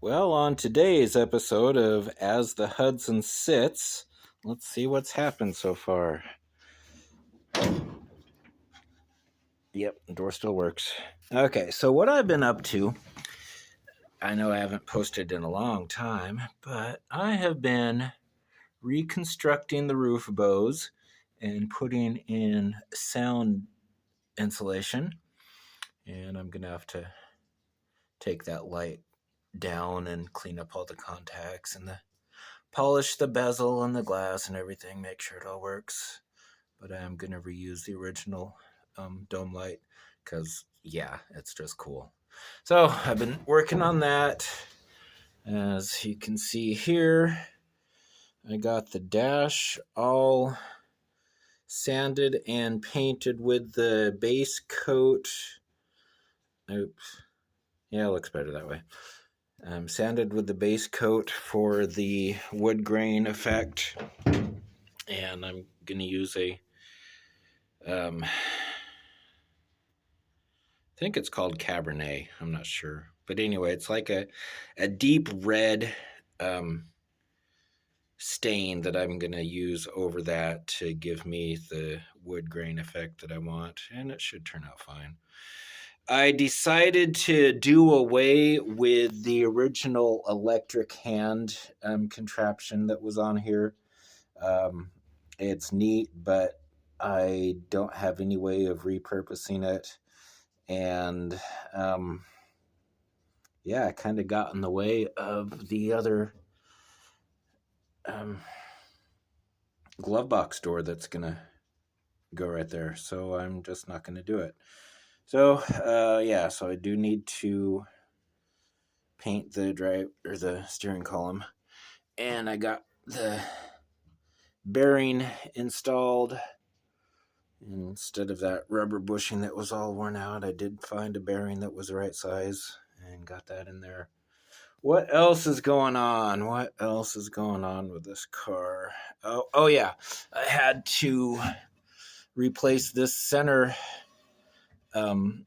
Well, on today's episode of As the Hudson Sits, let's see what's happened so far. Yep, the door still works. Okay, so what I've been up to, I know I haven't posted in a long time, but I have been reconstructing the roof bows and putting in sound insulation. And I'm going to have to take that light down and clean up all the contacts and polish the bezel and the glass and everything, make sure it all works. But I am going to reuse the original dome light because, yeah, it's just cool. So I've been working on that. As you can see here, I got the dash all sanded and painted with the base coat. Oops. Yeah, it looks better that way. Sanded with the base coat for the wood grain effect. And I'm going to use a I think it's called Cabernet. I'm not sure. But anyway, it's like a deep red stain that I'm going to use over that to give me the wood grain effect that I want. And it should turn out fine. I decided to do away with the original electric hand contraption that was on here. It's neat, but I don't have any way of repurposing it. And yeah, it kind of got in the way of the other glove box door that's going to go right there. So I'm just not going to do it. So, yeah, so I do need to paint the steering column. And I got the bearing installed. Instead of that rubber bushing that was all worn out, I did find a bearing that was the right size and got that in there. What else is going on? What else is going on with this car? Oh yeah, I had to replace this center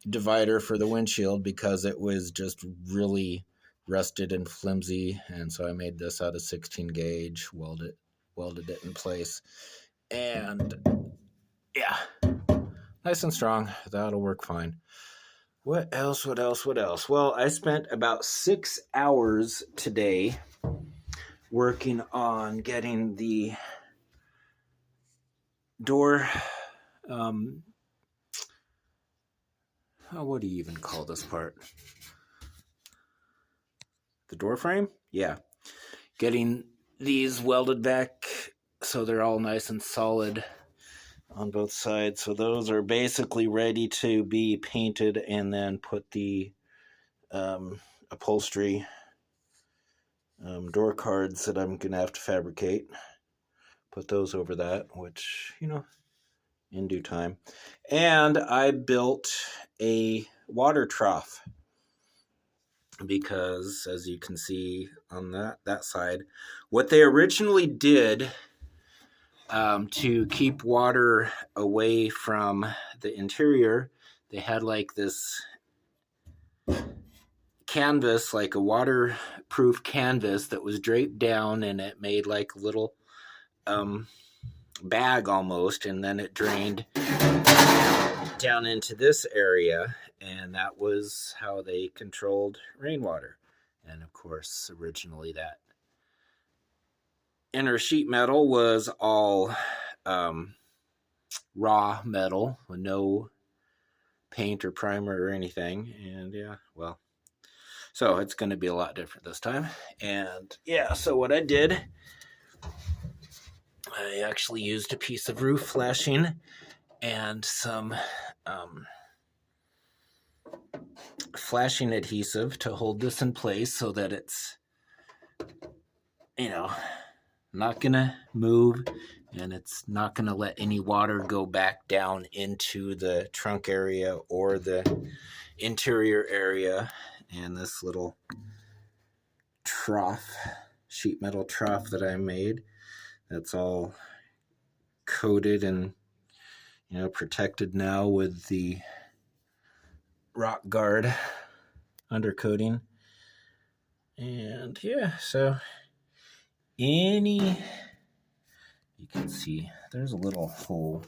divider for the windshield because it was just really rusted and flimsy, and so I made this out of 16 gauge, welded it in place, and yeah, nice and strong. That'll work fine. What else? Well, I spent about 6 hours today working on getting the door, what do you even call this part? The door frame? Yeah. Getting these welded back so they're all nice and solid on both sides. So those are basically ready to be painted, and then put the upholstery door cards that I'm going to have to fabricate. Put those over that, which, in due time. And I built a water trough because, as you can see on that side, what they originally did to keep water away from the interior, they had like this canvas, like a waterproof canvas that was draped down, and it made like a little bag almost, and then it drained down into this area, and that was how they controlled rainwater. And of course, originally that inner sheet metal was all raw metal with no paint or primer or anything. And yeah, well, so it's going to be a lot different this time. And yeah, so what I did, I actually used a piece of roof flashing and some flashing adhesive to hold this in place so that it's, not going to move, and it's not going to let any water go back down into the trunk area or the interior area. And this little trough, sheet metal trough that I made, that's all coated and protected now with the rock guard undercoating. And yeah, so you can see there's a little hole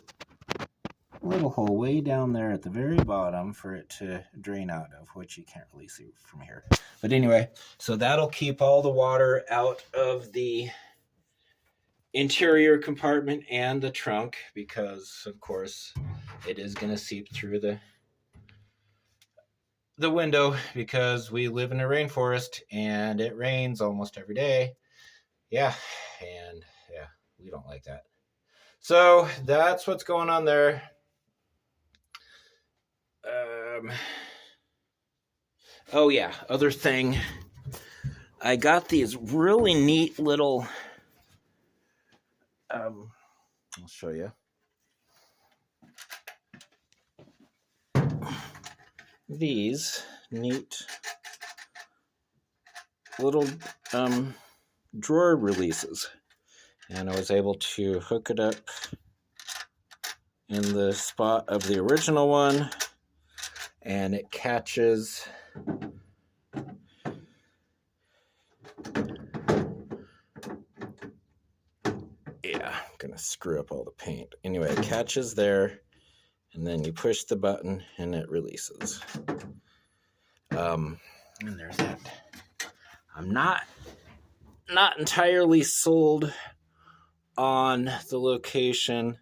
way down there at the very bottom for it to drain out of, which you can't really see from here. But anyway, so that'll keep all the water out of the interior compartment and the trunk, because of course it is going to seep through the window, because we live in a rainforest and it rains almost every day. Yeah, and yeah, we don't like that. So that's what's going on there. Oh yeah, other thing, I got these really neat little I'll show you. These neat little drawer releases, and I was able to hook it up in the spot of the original one, and it catches I'm gonna screw up all the paint. Anyway, it catches there, and then you push the button and it releases. And there's that. I'm not entirely sold on the location.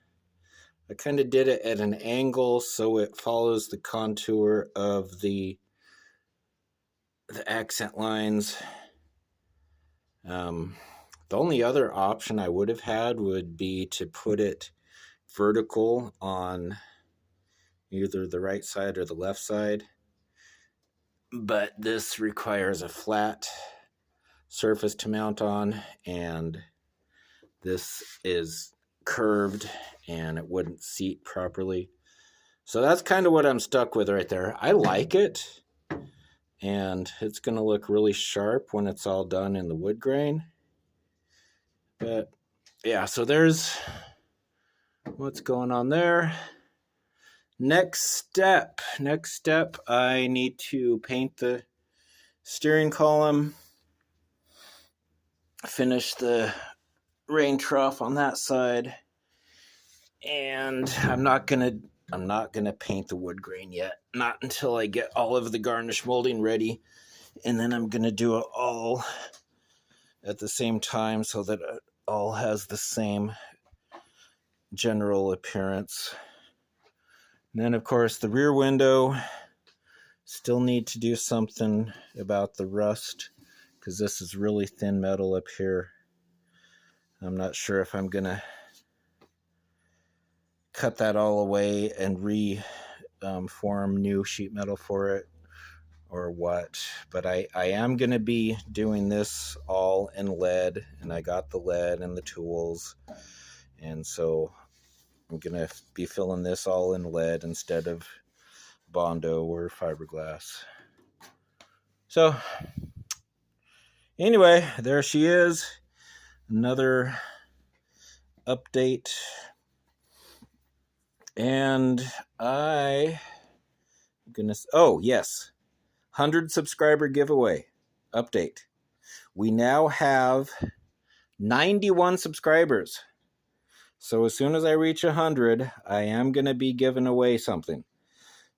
I kind of did it at an angle so it follows the contour of the accent lines. The only other option I would have had would be to put it vertical on either the right side or the left side. But this requires a flat surface to mount on, and this is curved and it wouldn't seat properly. So that's kind of what I'm stuck with right there. I like it, and it's going to look really sharp when it's all done in the wood grain. But yeah, so there's what's going on there. Next step, I need to paint the steering column, finish the rain trough on that side, and I'm not gonna paint the wood grain yet, not until I get all of the garnish molding ready, and then I'm gonna do it all at the same time so that it all has the same general appearance. And then of course the rear window, still need to do something about the rust, because this is really thin metal up here. I'm not sure if I'm gonna cut that all away and form new sheet metal for it or what, but I am gonna be doing this all in lead, and I got the lead and the tools, and so I'm gonna be filling this all in lead instead of Bondo or fiberglass. So anyway, there she is, another update. And oh yes, 100 subscriber giveaway update. We now have 91 subscribers. So as soon as I reach 100, I am going to be giving away something.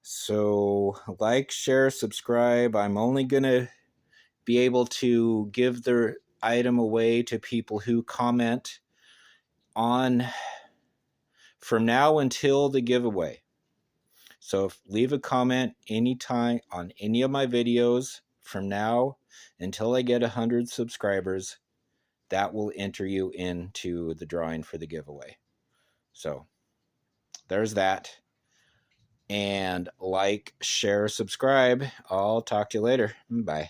So like, share, subscribe. I'm only going to be able to give the item away to people who comment on from now until the giveaway. So leave a comment anytime on any of my videos from now until I get 100 subscribers. That will enter you into the drawing for the giveaway. So there's that. And like, share, subscribe. I'll talk to you later. Bye.